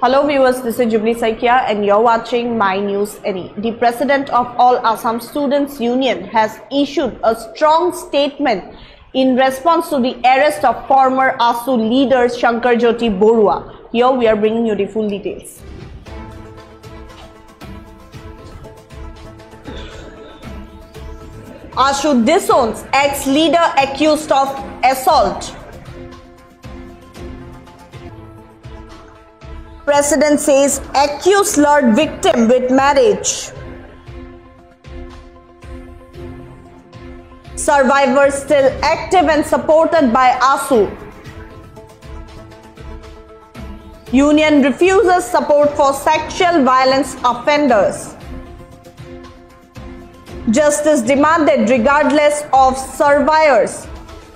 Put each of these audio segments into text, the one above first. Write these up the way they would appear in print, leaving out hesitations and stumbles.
Hello viewers, this is Jubilee Saikia and you're watching My News Any. The President of All Assam Students Union has issued a strong statement in response to the arrest of former ASU leader Shankar Jyoti Barua. Here we are bringing you the full details. ASU disowns ex-leader accused of assault. President says accused lured victim with marriage. Survivors still active and supported by ASU. Union refuses support for sexual violence offenders. Justice demanded regardless of survivors'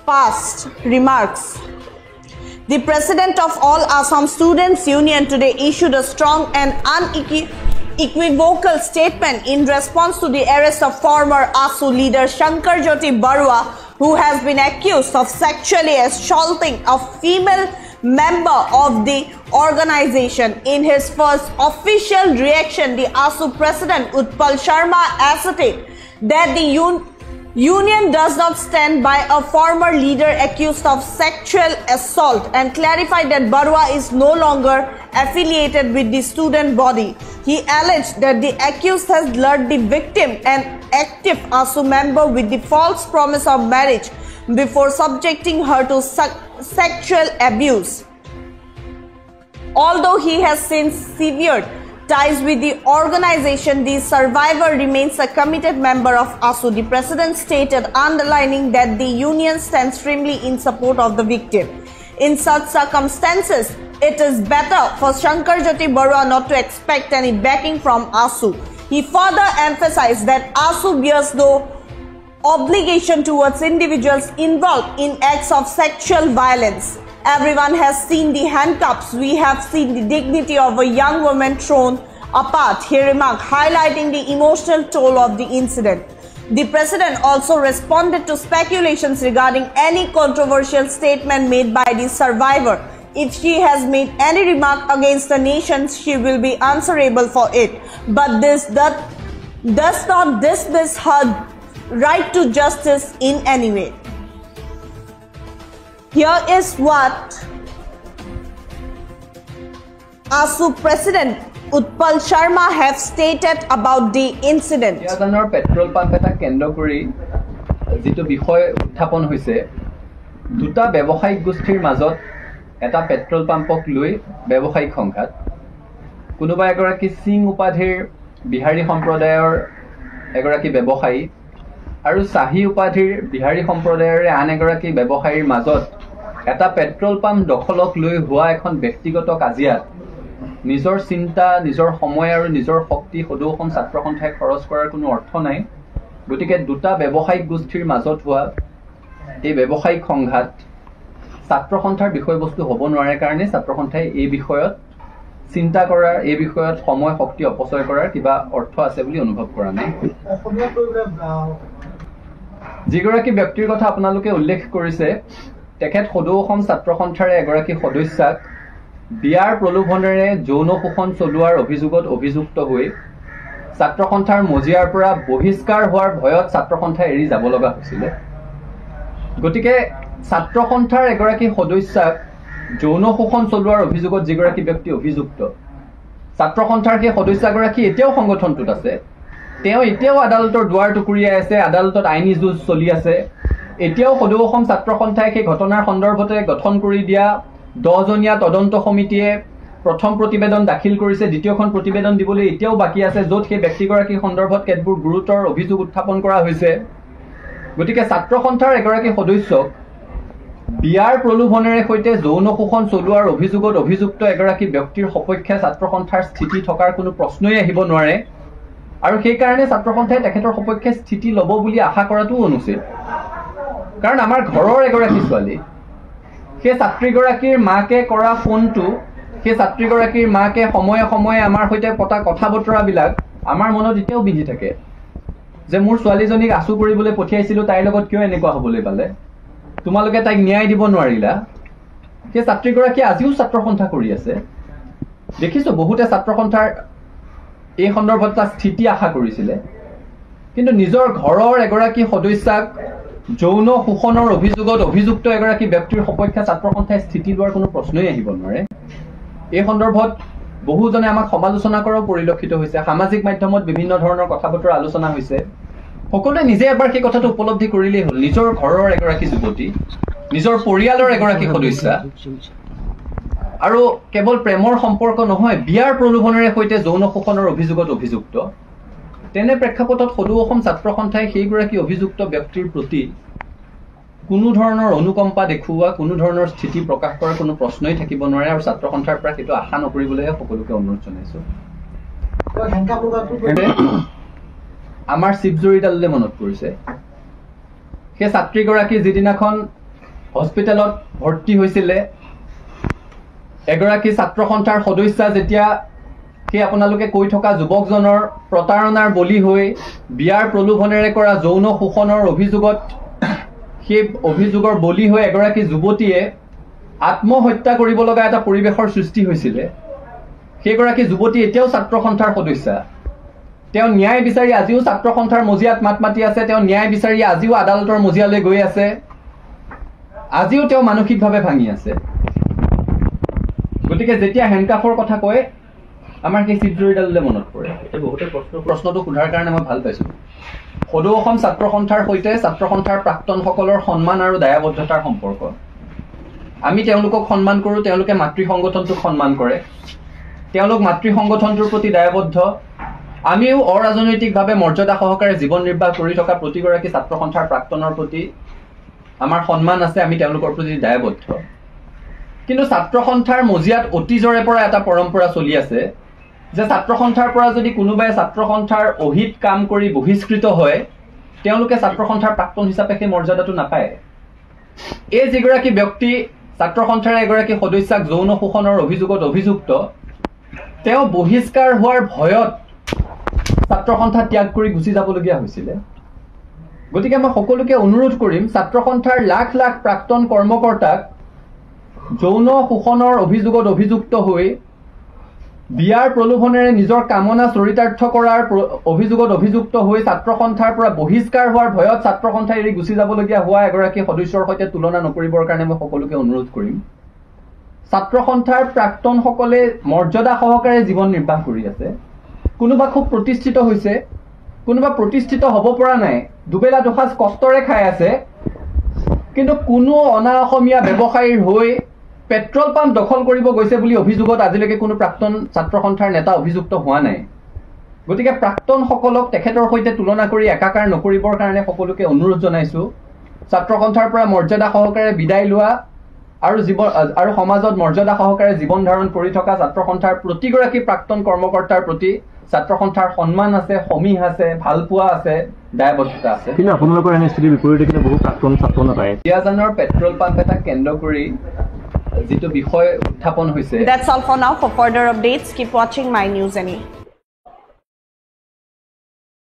past remarks. The President of All Assam Students Union today issued a strong and unequivocal statement in response to the arrest of former ASU leader Shankar Jyoti Barua, who has been accused of sexually assaulting a female member of the organization. In his first official reaction, the ASU President Utpal Sharma asserted that the Union does not stand by a former leader accused of sexual assault and clarified that Barua is no longer affiliated with the student body. He alleged that the accused has lured the victim, an active ASU member, with the false promise of marriage before subjecting her to sexual abuse. Although he has since severed ties with the organization, the survivor remains a committed member of ASU. The President stated, underlining that the Union stands firmly in support of the victim. In such circumstances, it is better for Shankar Jyoti Barua not to expect any backing from ASU. He further emphasized that ASU bears no obligation towards individuals involved in acts of sexual violence. Everyone has seen the handcuffs. We have seen the dignity of a young woman thrown apart, he remarked, highlighting the emotional toll of the incident. The President also responded to speculations regarding any controversial statement made by the survivor. If she has made any remark against the nation, she will be answerable for it. But this does not dismiss her right to justice in any way. Here is what ASU President Utpal Sharma have stated about the incident. Petrol pump eta kendro kori jitu bishoy uthapon hoise duta ব্যবসায়িক গোষ্ঠীৰ মাজত এটা petrol পাম্পক লৈ ব্যৱসায়িক সংঘাত কোনোবা এগৰাকী সিং উপাধিৰ বিহাৰী সম্প্ৰদায়ৰ এগৰাকী ব্যৱসায়ী আৰু সাহি উপাধিৰ বিহাৰী সম্প্ৰদায়ৰ আন এগৰাকী ব্যৱসায়ীৰ মাজত এটা পেট্ৰল পাম্প দখলক লৈ হোৱা এখন ব্যক্তিগত কাজিয়াত নিজৰ চিন্তা নিজৰ সময় আৰু নিজৰ শক্তি সদৌখন ছাত্ৰ সন্থাই খৰচ কৰাৰ কোনো অৰ্থ নাই গতিকে দুটা ব্যৱসায়িক গোষ্ঠীৰ মাজত হোৱা এই ব্যৱসায়িক সংঘাত ছাত্ৰ সন্থাৰ বিষয়বস্তু হ'ব নোৱাৰে কাৰণে ছাত্ৰ সন্থাই এই বিষয়ত চিন্তা কৰাৰ এই বিষয়ত সময় শক্তি অপচয় কৰাৰ কিবা অৰ্থ আছে বুলি অনুভৱ কৰা নাই যিগৰাকী ব্যক্তিৰ কথা আপোনালোকে উল্লেখ কৰিছে তেখেত সদৌ অসম ছাত্ৰ সন্থাৰ এগৰাকী সদস্যাক বিয়াৰ প্ৰলোভনেৰে যৌন শোষণ চলোৱাৰ অভিযোগত অভিযুক্ত হৈ ছাত্ৰ সন্থাৰ মজিয়াৰ পৰা বহিষ্কাৰ হোৱাৰ ভয়ত ছাত্ৰ সন্থা এৰি যাব লগা হৈছিল গতিকে ছাত্ৰ সন্থাৰ এগৰাকী সদস্যাক যৌন শোষণ চলোৱাৰ অভিযোগত যিগৰাকী ব্যক্তি অভিযুক্ত ছাত্ৰ সন্থাৰ সেই সদস্যগৰাকী এতিয়াও সংগঠনটোত আছে তেওঁ এতিয়াও আদালতৰ দুৱাৰ টুকুৰিয়াই আছে আদালতত আইনী যুঁজ চলি আছে এতিয়াও সদৌ অসম ছাত্ৰ সন্থাই সেই ঘটনাৰ সন্দৰ্ভতে গঠন কৰি দিয়া 10 জনীয়া তদন্ত সমিতিয়ে প্ৰথম প্ৰতিবেদন দাখিল কৰিছে দ্বিতীয়খন প্ৰতিবেদন দিবলৈ এতিয়াও বাকি আছে য'ত সেই ব্যক্তিগৰাকী সন্দৰ্ভত কেতবোৰ গুৰুতৰ অভিযোগ উত্থাপন কৰা হৈছে গতিকে ছাত্ৰ সন্থাৰ এগৰাকী সদস্যক বিয়াৰ প্ৰলোভনেৰে সৈতে যৌন শোষণ চলোৱাৰ অভিযোগত অভিযুক্ত এগৰাকী ব্যক্তিৰ সপক্ষে ছাত্ৰ সন্থাৰ স্থিতি থকাৰ কোনো প্ৰশ্নই আহিব নোৱাৰে আৰু সেই কাৰণে ছাত্ৰ সন্থাই তেখেতৰ সপক্ষে স্থিতি ল'ব বুলি আশা কৰাটো অনুচিত কাৰণ আমাৰ ঘৰৰ এগৰাকী ছোৱালী সেই ছাত্ৰীগৰাকীৰ মাকে কৰা ফোনটো সেই ছাত্ৰীগৰাকীৰ মাকে সময়ে সময়ে আমাৰ সৈতে পতা কথা বতৰাবিলাক আমাৰ মনত এতিয়াও বিধি থাকে যে মোৰ ছোৱালীজনীক আছু কৰিবলৈ পঠিয়াইছিলো তাইৰ লগত কিয় এনেকুৱা হ'বলৈ পালে তোমালোকে তাইক ন্যায় দিব নোৱাৰিলা সেই ছাত্ৰীগৰাকী আজিও ছাত্ৰ সন্থা কৰি আছে দেখিছোঁ বহুতে ছাত্ৰ সন্থাৰ এই সন্দৰ্ভত এটা স্থিতি আশা কৰিছিলে, কিন্তু নিজৰ ঘৰৰ এগৰাকী সদস্যাক যৌন শোষণৰ অভিযোগত অভিযুক্ত এগৰাকী ব্যক্তিৰ সপক্ষে ছাত্ৰ সন্থাই স্থিতি লোৱাৰ কোনো প্ৰশ্নই আহিব নোৱাৰে। এই সন্দৰ্ভত বহুজনে আমাক সমালোচনা কৰাও পৰিলক্ষিত হৈছে, সামাজিক মাধ্যমত বিভিন্ন ধৰণৰ কথা বতৰা আলোচনা হৈছে। সকলোৱে নিজে এবাৰ সেই কথাটো উপলব্ধি কৰিলেই হ'ল, নিজৰ ঘৰৰ এগৰাকী যুৱতী, নিজৰ পৰিয়ালৰ এগৰাকী সদস্যা, আৰু কেৱল প্ৰেমৰ সম্পৰ্ক নহয়, বিয়াৰ প্ৰলোভনেৰে সৈতে যৌন শোষণৰ অভিযোগত অভিযুক্ত। তেনে প্ৰেক্ষাপটত সদৌ অসম ছাত্ৰ সন্থাই সেইগৰাকী অভিযুক্ত ব্যক্তিৰ প্ৰতি কোনো ধৰণৰ অনুকম্পা দেখুওৱা, কোনো ধৰণৰ স্থিতি প্ৰকাশ কৰাৰ কোনো প্ৰশ্নই থাকিব নোৱাৰে, আৰু ছাত্ৰ সন্থাৰ পৰা সেইটো আশা নকৰিবলৈহে সকলোকে অনুৰোধ জনাইছোঁ। আমাৰ শিৱজৰীডাললৈ মনত পৰিছে, সেই ছাত্ৰীগৰাকী যিদিনাখন হস্পিটেলত ভৰ্তি হৈছিলে, এগৰাকী ছাত্ৰ সন্থাৰ সদস্যা যেতিয়া সেই আপোনালোকে কৈ থকা যুৱকজনৰ প্ৰতাৰণাৰ বলি হৈ বিয়াৰ প্ৰলোভনেৰে কৰা যৌন শোষণৰ অভিযোগত সেই অভিযোগৰ বলি হৈ এগৰাকী যুৱতীয়ে আত্মহত্যা কৰিব লগা এটা পৰিৱেশৰ সৃষ্টি হৈছিলে, সেইগৰাকী যুৱতী এতিয়াও ছাত্ৰ সন্থাৰ সদস্যা। তেওঁ ন্যায় বিচাৰি আজিও ছাত্ৰ সন্থাৰ মজিয়াত মাত মাতি আছে, তেওঁ ন্যায় বিচাৰি আজিও আদালতৰ মজিয়ালৈ গৈ আছে, আজিও তেওঁ মানসিকভাৱে ভাঙি আছে। গতিকে যেতিয়া হেণ্ডকাফৰ কথা কয়, আমাৰ সেই শিৱজৰীডাললৈ মনত পৰে। বহুতে প্ৰশ্নটো সোধাৰ কাৰণে মই ভাল পাইছোঁ। সদৌ অসম ছাত্ৰ সন্থাৰ সৈতে ছাত্ৰ সন্থাৰ প্ৰাক্তনসকলৰ সন্মান আৰু দায়বদ্ধতাৰ সম্পৰ্ক। আমি তেওঁলোকক সন্মান কৰোঁ, তেওঁলোকে মাতৃ সংগঠনটোক সন্মান কৰে, তেওঁলোক মাতৃ সংগঠনটোৰ প্ৰতি দায়বদ্ধ। আমিও অৰাজনৈতিকভাৱে মৰ্যাদা সহকাৰে জীৱন নিৰ্বাহ কৰি থকা প্ৰতিগৰাকী ছাত্ৰ সন্থাৰ প্ৰাক্তনৰ প্ৰতি আমাৰ সন্মান আছে, আমি তেওঁলোকৰ প্ৰতি দায়বদ্ধ। কিন্তু ছাত্ৰ সন্থাৰ মজিয়াত অতীজৰে পৰা এটা পৰম্পৰা চলি আছে যে ছাত্ৰ সন্থাৰ পৰা যদি কোনোবাই ছাত্ৰ সন্থাৰ অহিত কাম কৰি বহিষ্কৃত হয়, তেওঁলোকে ছাত্ৰ সন্থাৰ প্ৰাক্তন হিচাপে সেই মৰ্যাদাটো নাপায়। এই যিগৰাকী ব্যক্তি ছাত্ৰ সন্থাৰ এগৰাকী সদস্যাক যৌন শোষণৰ অভিযোগত অভিযুক্ত, তেওঁ বহিষ্কাৰ হোৱাৰ ভয়ত ছাত্ৰ সন্থা ত্যাগ কৰি গুচি যাবলগীয়া হৈছিলে। গতিকে মই সকলোকে অনুৰোধ কৰিম, ছাত্ৰ সন্থাৰ লাখ লাখ প্ৰাক্তন কৰ্মকৰ্তাক যৌন শোষণৰ অভিযোগত অভিযুক্ত হৈ বিয়াৰ প্ৰলোভনেৰে নিজৰ কামনা চৰিতাৰ্থ কৰাৰ অভিযোগত অভিযুক্ত হৈ ছাত্ৰ সন্থাৰ পৰা বহিষ্কাৰ হোৱাৰ ভয়ত ছাত্ৰ সন্থা এৰি গুচি যাবলগীয়া হোৱা এগৰাকী সদস্যৰ সৈতে তুলনা নকৰিবৰ কাৰণে মই সকলোকে অনুৰোধ কৰিম। ছাত্ৰ সন্থাৰ প্ৰাক্তনসকলে মৰ্যাদা সহকাৰে জীৱন নিৰ্বাহ কৰি আছে, কোনোবা খুব প্ৰতিষ্ঠিত হৈছে, কোনোবা প্ৰতিষ্ঠিত হ'ব পৰা নাই, দুবেলা দুসাঁজ কষ্টৰে খাই আছে, কিন্তু কোনো অনা অসমীয়া ব্যৱসায়ীৰ হৈ পেট্ৰল পাম্প দখল কৰিব গৈছে বুলি অভিযোগত আজিলৈকে কোনো প্ৰাক্তন ছাত্ৰ সন্থাৰ নেতা অভিযুক্ত হোৱা নাই। গতিকে প্ৰাক্তনসকলক তেখেতৰ সৈতে তুলনা কৰি একাকাৰ নকৰিবৰ কাৰণে সকলোকে অনুৰোধ জনাইছোঁ। ছাত্ৰ সন্থাৰ পৰা মৰ্যাদা সহকাৰে বিদায় লোৱা আৰু সমাজত মৰ্যাদা সহকাৰে জীৱন ধাৰণ কৰি থকা ছাত্ৰ সন্থাৰ প্ৰতিগৰাকী প্ৰাক্তন কৰ্মকৰ্তাৰ প্ৰতি ছাত্ৰ সন্থাৰ সন্মান আছে, সমীহ আছে, ভালপোৱা আছে, দায়বদ্ধতা আছে। কিন্তু আপোনালোকৰ এনে স্থিতিৰ বিপৰীতে কিন্তু বহু প্ৰাক্তন ছাত্ৰ নেতাই দিয়াজানৰ পেট্ৰল পাম্প এটা কেন্দ্ৰ কৰি যিটো বিষয় উত্থাপন হৈছে। That's all for now. For further updates, keep watching My News NE.